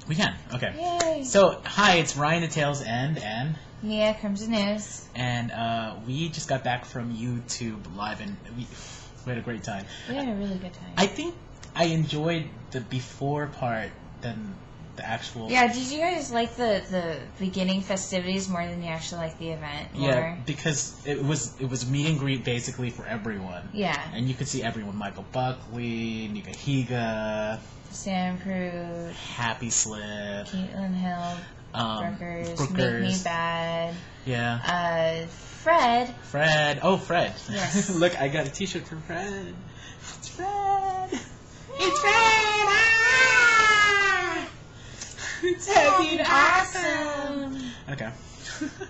We can. Okay. Yay! So, hi, it's Ryan at Tails End and Miah, Crimsonooze. And we just got back from YouTube Live and we had a great time. We had a really good time. I think I enjoyed the before part than the actual. Yeah, did you guys like the beginning festivities more than you actually liked the event? More? Yeah, because it was meet and greet basically for everyone. Yeah. And you could see everyone: Michael Buckley, Nika Higa, Sam Cruz, Happy Slip, Caitlin Hill, Brookers, Make Me Bad. Yeah. Fred. Fred. Oh, Fred. Yes. Look, I got a T-shirt for Fred. It's Fred. It's Fred. Ah! It's fucking awesome. Okay.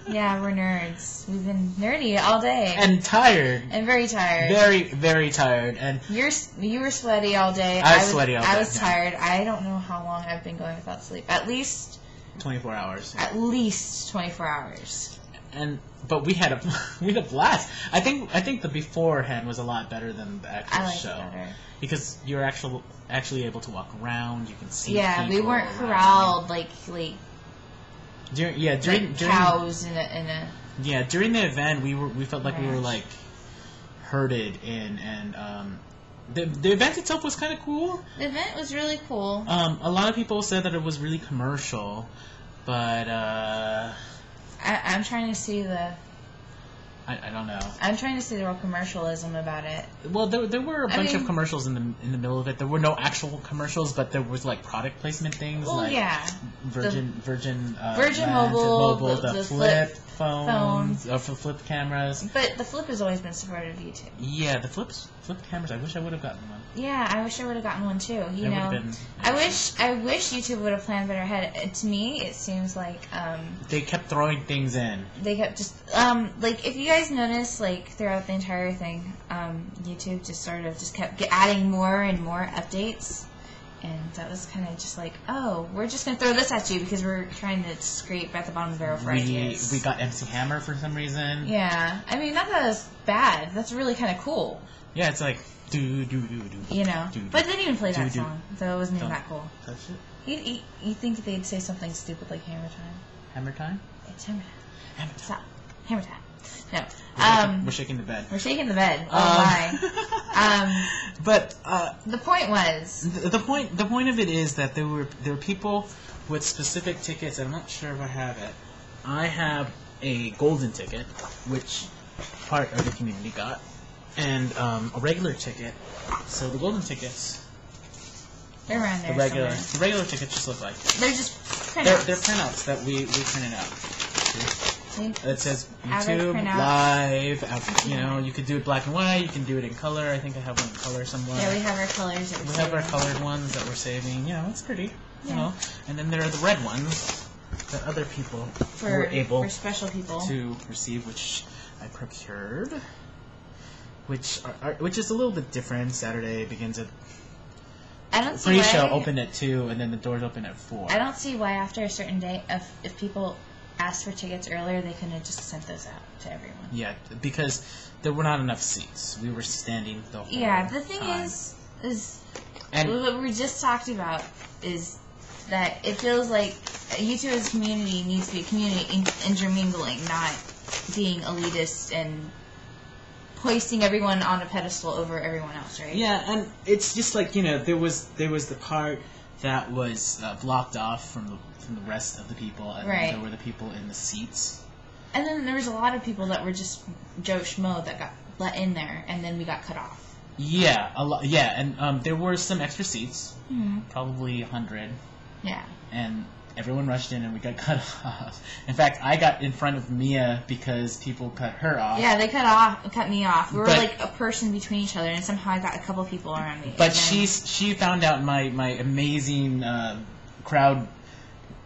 Yeah, we're nerds. We've been nerdy all day. And tired. And very tired. Very, very tired. And you were sweaty all day. I was sweaty all day. I was tired. I don't know how long I've been going without sleep. At least 24 hours. At least 24 hours. But we had a blast. I think the beforehand was a lot better than the actual show. I liked it better. Because you're actually able to walk around. You can see. Yeah, people we weren't around. corralled like during cows in a. Yeah, during the event we felt like we were like herded in, and the event itself was kind of cool. The event was really cool. A lot of people said that it was really commercial, but I'm trying to see the. I don't know. I'm trying to see the real commercialism about it. Well, there were a bunch of commercials in the middle of it. There were no actual commercials, but there was like product placement things like Virgin Mobile, the flip phones, or flip cameras. But the flip has always been supported of YouTube. Yeah, the flip cameras. I wish I would have gotten one. Yeah, I wish I would have gotten one too. You know, I wish YouTube would have planned better ahead. To me, it seems like they kept throwing things in. They kept just like if you guys notice, like throughout the entire thing, YouTube just kept adding more and more updates, and that was kind of just like, oh, we're just gonna throw this at you because we're trying to scrape at the bottom of the barrel for ideas. We got MC Hammer for some reason. Yeah, I mean not that it's bad. That's really kind of cool. Yeah, it's like. You know, but they didn't even play that song, so it wasn't even that cool. Touch it. You think they'd say something stupid like Hammer Time? Hammer Time? It's Hammer Time. Hammer Time. Stop. Hammer Time. No. We're shaking the bed. We're shaking the bed. Oh my. But the point was the point of it is that there were people with specific tickets. I'm not sure if I have it. I have a golden ticket, which part of the community got. And a regular ticket. So the golden tickets. They're around there. The regular tickets just look like. They're just printouts. They're printouts that we printed out. It says YouTube Live. You know, you could do it black and white. You can do it in color. I think I have one in color somewhere. Yeah, we have our colors. We have our colored ones that we're saving. You know, it's pretty. Yeah. You know, and then there are the red ones that other people were able for special people to receive, which I procured. Which is a little bit different. Saturday begins at. I don't see pre-show opened at 2, and then the doors open at 4. I don't see why after a certain day, if people asked for tickets earlier, they couldn't have just sent those out to everyone. Yeah, because there were not enough seats. We were standing the whole time. Yeah, the thing is what we just talked about is that it feels like YouTube as a community needs to be a community intermingling, not being elitist and hoisting everyone on a pedestal over everyone else, right? Yeah, and it's just like, you know, there was the part that was blocked off from the rest of the people, and then there were the people in the seats. And then there was a lot of people that were just Joe Schmo that got let in there, and then we got cut off. Yeah, a lot. Yeah, and there were some extra seats, probably 100. Yeah. And everyone rushed in and we got cut off. In fact, I got in front of Miah because people cut her off. Yeah, they cut me off. We were like a person between each other, and somehow I got a couple people around me. But she found out my amazing crowd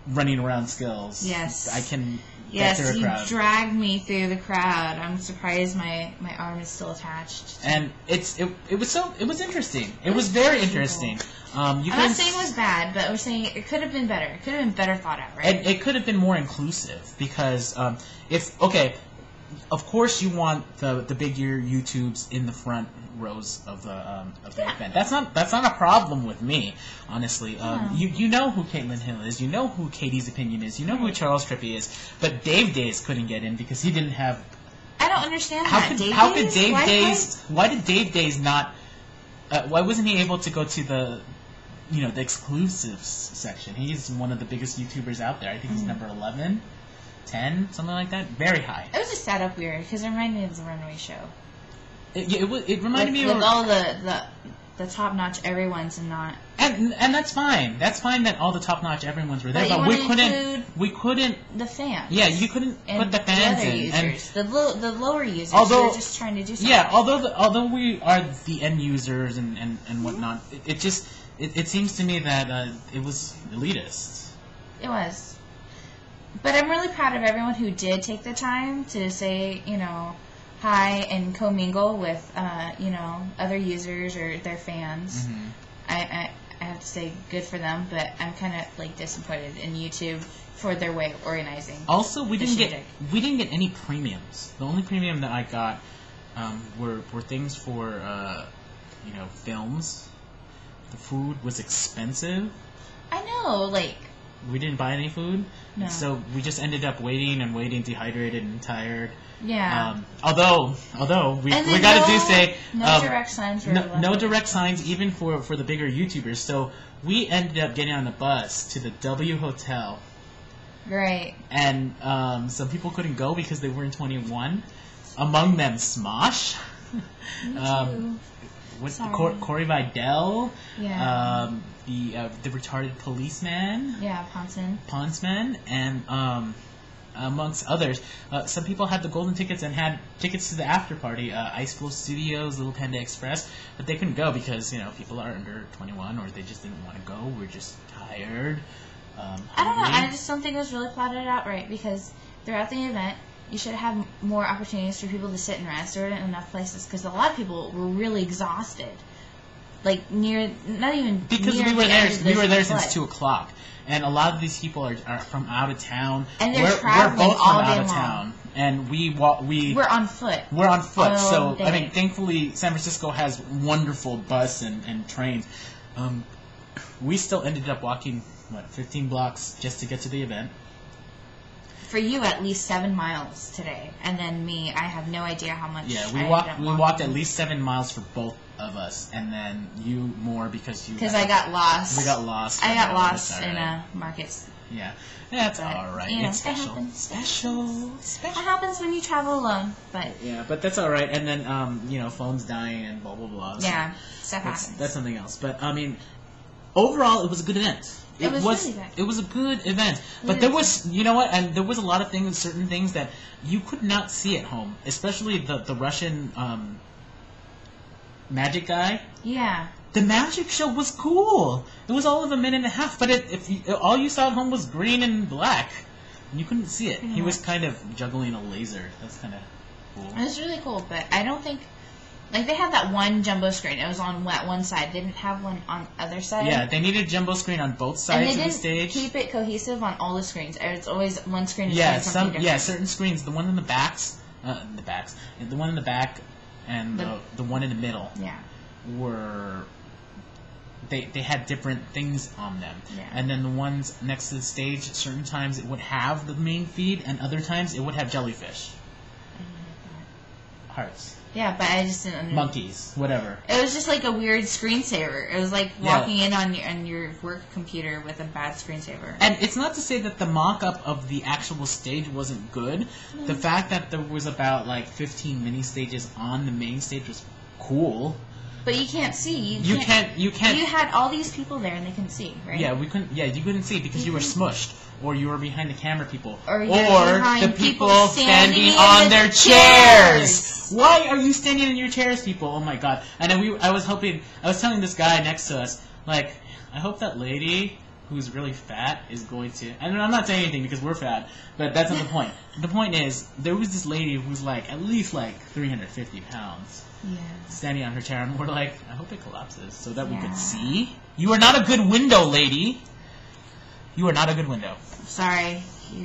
running around skills. Yes. I can get through a crowd. Yes, you dragged me through the crowd. I'm surprised my arm is still attached. And it was interesting. It was very interesting. I'm not saying it was bad, but we're saying it could have been better. It could have been better thought out, right? It could have been more inclusive because of course, you want the bigger YouTubes in the front rows of the event. That's not a problem with me, honestly. You know who Caitlin Hill is. You know who Katie's Opinion is. You know who Charles Trippy is. But Dave Days couldn't get in because he didn't have. I don't understand How that. could Dave Days? Why did Dave Days not? Why wasn't he able to go to the exclusives section? He's one of the biggest YouTubers out there. I think he's number 11, 10, something like that. Very high. It was just set up weird because it reminded me of the Runway show. It reminded me with all the top notch everyone's and not. And that's fine. That's fine that all the top notch everyone's were there, but we couldn't the fans. Yeah, you couldn't put the fans the other in users, and the lower users. Although, who are just trying to do something. Yeah, although we are the end users and whatnot, it seems to me that it was elitist. It was. But I'm really proud of everyone who did take the time to say, hi and commingle with, other users or their fans. Mm-hmm. I have to say good for them, but I'm kind of disappointed in YouTube for their way of organizing. Also, we didn't get any premiums. The only premium that I got were things for films. The food was expensive. I know, we didn't buy any food. No. So we just ended up waiting, dehydrated and tired. Yeah. Although we gotta say no direct signs. No direct signs even for the bigger YouTubers. So we ended up getting on the bus to the W Hotel. Right. And some people couldn't go because they weren't 21. Among them, Smosh. Me too. Corey Vidal. Yeah. The retarded policeman. Yeah, Ponsman, and amongst others, some people had the golden tickets and had tickets to the after party, Ice Flow Studios, Little Panda Express, but they couldn't go because people are under 21 or they just didn't want to go. We're just tired. I don't know. I just don't think it was really plotted out right because throughout the event, you should have more opportunities for people to sit and rest. There weren't enough places because a lot of people were really exhausted. We were there since 2:00, and a lot of these people are from out of town. And they're traveling both all from day out of long. town, and we're on foot. We're on foot. So thankfully, San Francisco has wonderful bus and trains. We still ended up walking 15 blocks just to get to the event. For you, at least 7 miles today, and then me, I have no idea how much. Yeah, we walked at least 7 miles for both of us, and then you more because I got lost. We got lost. I got lost in a market. Yeah, that's all right. It's special. It happens. Special. It happens when you travel alone, but yeah, but that's all right. And then phones dying and blah blah blah. So yeah, stuff happens. That's something else. But overall, it was a good event. It was a good event. But there was, and there was a lot of certain things that you could not see at home, especially the Russian magic guy. Yeah. The magic show was cool. It was all of a minute and a half, but all you saw at home was green and black. And you couldn't see it. He was kind of juggling a laser. That's kind of cool. It was really cool, but I don't think... they had that one jumbo screen. It was on one side. They didn't have one on the other side. Yeah, they needed a jumbo screen on both sides of the stage. Keep it cohesive on all the screens. It's always one screen is something different. Yeah, certain screens. The one in the backs, the one in the back, and the one in the middle. Yeah. Were they had different things on them. Yeah. And then the ones next to the stage, certain times it would have the main feed, and other times it would have jellyfish. Hearts. Yeah, but I just didn't understand. Monkeys, whatever. It was just like a weird screensaver. It was like walking in on your work computer with a bad screensaver. And it's not to say that the mock-up of the actual stage wasn't good. The fact that there was about 15 mini stages on the main stage was cool. But you can't see. You can't. You had all these people there and they couldn't see, right? Yeah, we couldn't. Yeah, you couldn't see because you were smushed, or you were behind the camera people, or the people standing on their chairs. Why are you standing in your chairs, people? Oh my god! And then I was telling this guy next to us, I hope that lady who's really fat is going to. And I'm not saying anything because we're fat, but that's not the point. The point is there was this lady who's at least 350 pounds. Yeah. Standing on her chair, and we're I hope it collapses so that we could see. You are not a good window, lady. You are not a good window. Sorry,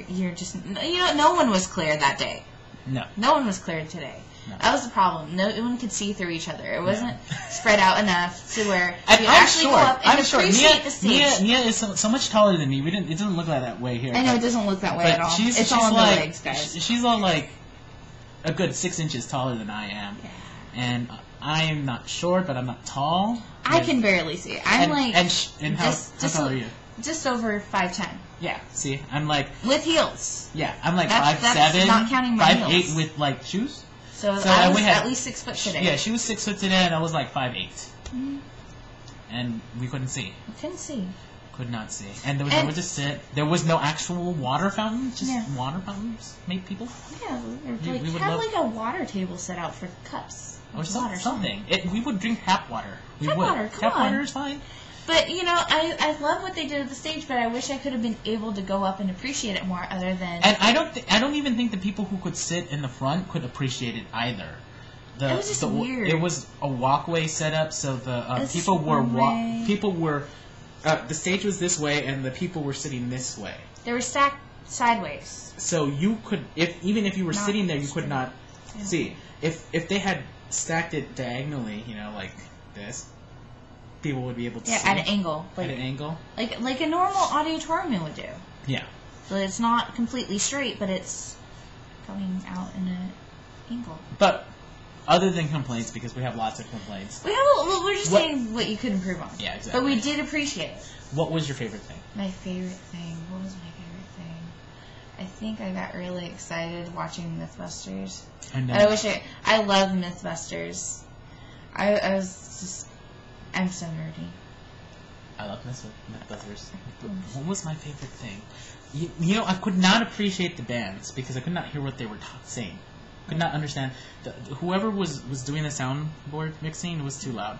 you're just no one was clear that day. No. No one was cleared today. No. That was the problem. No one could see through each other. It wasn't spread out enough to where and you I'm actually short. go up and I'm short. appreciate the stage. Mia is so much taller than me. It doesn't look like that way here. I know, it doesn't look that way but at all. She's all on like, the legs, guys. She's all like a good 6 inches taller than I am. Yeah. And I am not short, but I'm not tall. I can barely see it. I'm and how tall are you? Just over 5'10". Yeah, see, I'm like with heels. Yeah, I'm like That's 5'7", not counting my 5'8" heels. with like shoes. So I was at least 6 foot today. Yeah, she was 6 foot today, and I was like 5'8". Mm-hmm. And we couldn't see. I couldn't see. Could not see. And there was nowhere to sit. There was no actual water fountain. Just water fountains made people. Yeah, we had like a water table set out for cups. Or something. We would drink tap water. Tap water, come on. Tap water is fine. But, you know, I love what they did at the stage, but I wish I could have been able to go up and appreciate it more other than... And I don't even think the people who could sit in the front could appreciate it either. It was just weird. It was a walkway set up, so the people were the stage was this way, and the people were sitting this way. They were stacked sideways. So you could, even if you were sitting there, you could not see. If they had stacked it diagonally, you know, like this, people would be able to see. Yeah, at an angle. At an angle? Like a normal auditorium would do. Yeah. So it's not completely straight, but it's going out in an angle. But other than complaints, because we have lots of complaints. We're just saying what you could improve on. Yeah, exactly. But we did appreciate it. What was your favorite thing? My favorite thing? What was my favorite thing? I think I got really excited watching Mythbusters. I know. I love Mythbusters. I'm so nerdy. I love Mythbusters. What was my favorite thing? You know, I could not appreciate the bands because I could not hear what they were saying. Could not understand. Whoever was doing the soundboard mixing was too loud.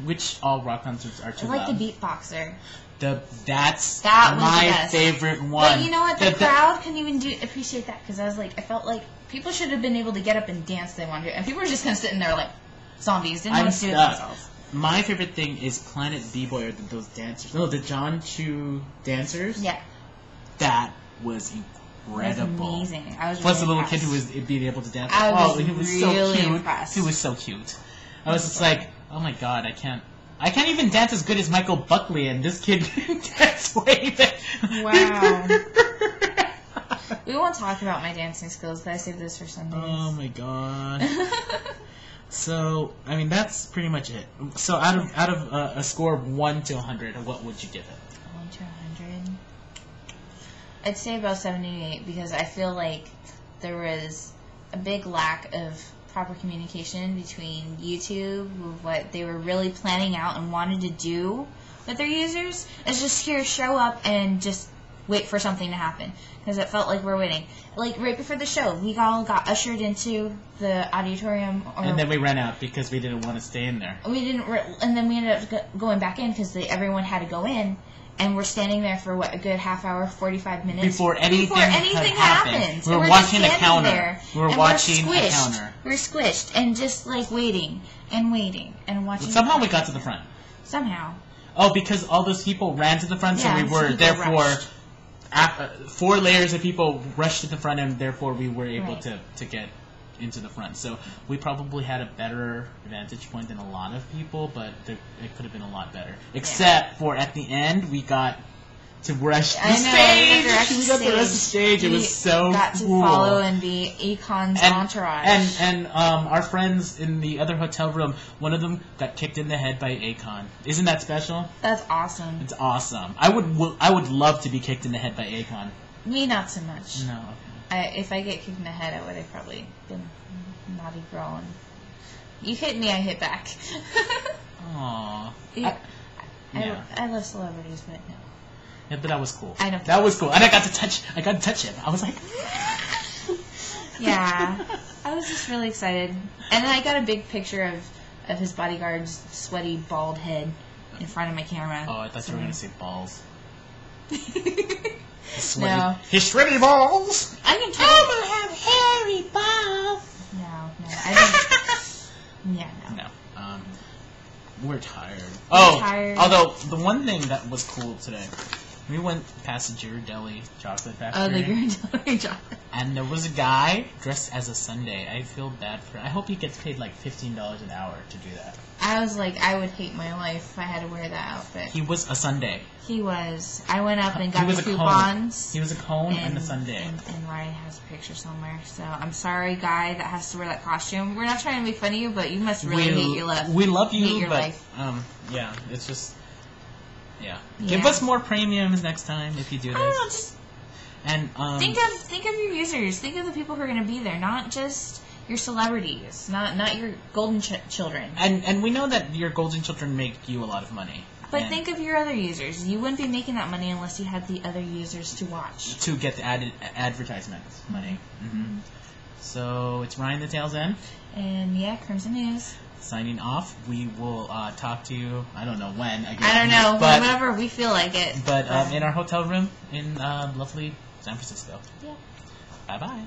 Which all rock concerts are too loud. I like the beatboxer. That's was my favorite one. But you know what? The crowd couldn't even appreciate that because I felt like people should have been able to get up and dance if they wanted to. And people were just kind of sitting there like zombies. Didn't want to do it themselves. My favorite thing is Planet B-Boy or those dancers. No, the John Chu dancers. Yeah. That was incredible. Amazing. I was Plus really the little impressed. kid who was being able to dance. I was he was really so cute. impressed. He was so cute. I was just like, oh my god, I can't even dance as good as Michael Buckley, and this kid can dance way better. Wow. We won't talk about my dancing skills, but I saved this for Sundays. Oh my god. So, I mean, that's pretty much it. So, out of a score of 1 to 100, what would you give it? 1 to 100. I'd say about 78 because I feel like there was a big lack of proper communication between YouTube with what they were really planning out and wanted to do with their users. It's just here, show up and just wait for something to happen. Because it felt like we're waiting. Like, right before the show, we all got ushered into the auditorium. And then we ran out because we didn't want to stay in there. And then we ended up going back in because everyone had to go in. And we're standing there for, a good half hour, 45 minutes. Before anything happened. We were watching a counter. We were watching a counter. We were squished and just, waiting and waiting and watching. Somehow we got to the front. Somehow. Oh, because all those people ran to the front, yeah, so we were, therefore... Rushed. 4 layers of people rushed to the front, and therefore we were able right. to get into the front. So we probably had a better vantage point than a lot of people, but it could have been a lot better. Except for at the end, we got to rush the stage. We got to rush the stage. It was so got to cool. follow and be Akon's entourage. And our friends in the other hotel room, one of them got kicked in the head by Akon. Isn't that special? That's awesome. It's awesome. I would love to be kicked in the head by Akon. Me, not so much. No. If I get kicked in the head, I would have probably been a naughty girl. And you hit me, I hit back. Aww. I love celebrities, but no. Yeah, but that was cool. I know. That was cool. And I got to touch him. I was like... Yeah. I was just really excited. And then I got a big picture of his bodyguard's sweaty, bald head in front of my camera. Oh, I thought you were going to say balls. No. His sweaty balls! I'm going to have hairy balls! No. I don't... Yeah, no. We're tired. We're tired. Although, the one thing that was cool today We went past the Ghirardelli chocolate factory. Oh, the Ghirardelli chocolate. And there was a guy dressed as a sundae. I feel bad for him. I hope he gets paid like $15 an hour to do that. I was like, I would hate my life if I had to wear that outfit. He was a sundae. He was. I went up and got the coupons. He was a cone and a sundae. And Ryan has a picture somewhere. So I'm sorry, guy, that has to wear that costume. We're not trying to make fun of you, but you must really hate your life. We love you, but life. yeah, it's just Give us more premiums next time if you do this. I don't know, just and think of your users. Think of the people who are going to be there, not just your celebrities, not your golden children. And we know that your golden children make you a lot of money. But think of your other users. You wouldn't be making that money unless you had the other users to watch. To get the advertisement money. Mm-hmm. So it's Ryan the Tails End. And Crimsonooze. Signing off. We will talk to you, I don't know when again. I don't know, whenever we feel like it. But in our hotel room in lovely San Francisco. Yeah. Bye-bye.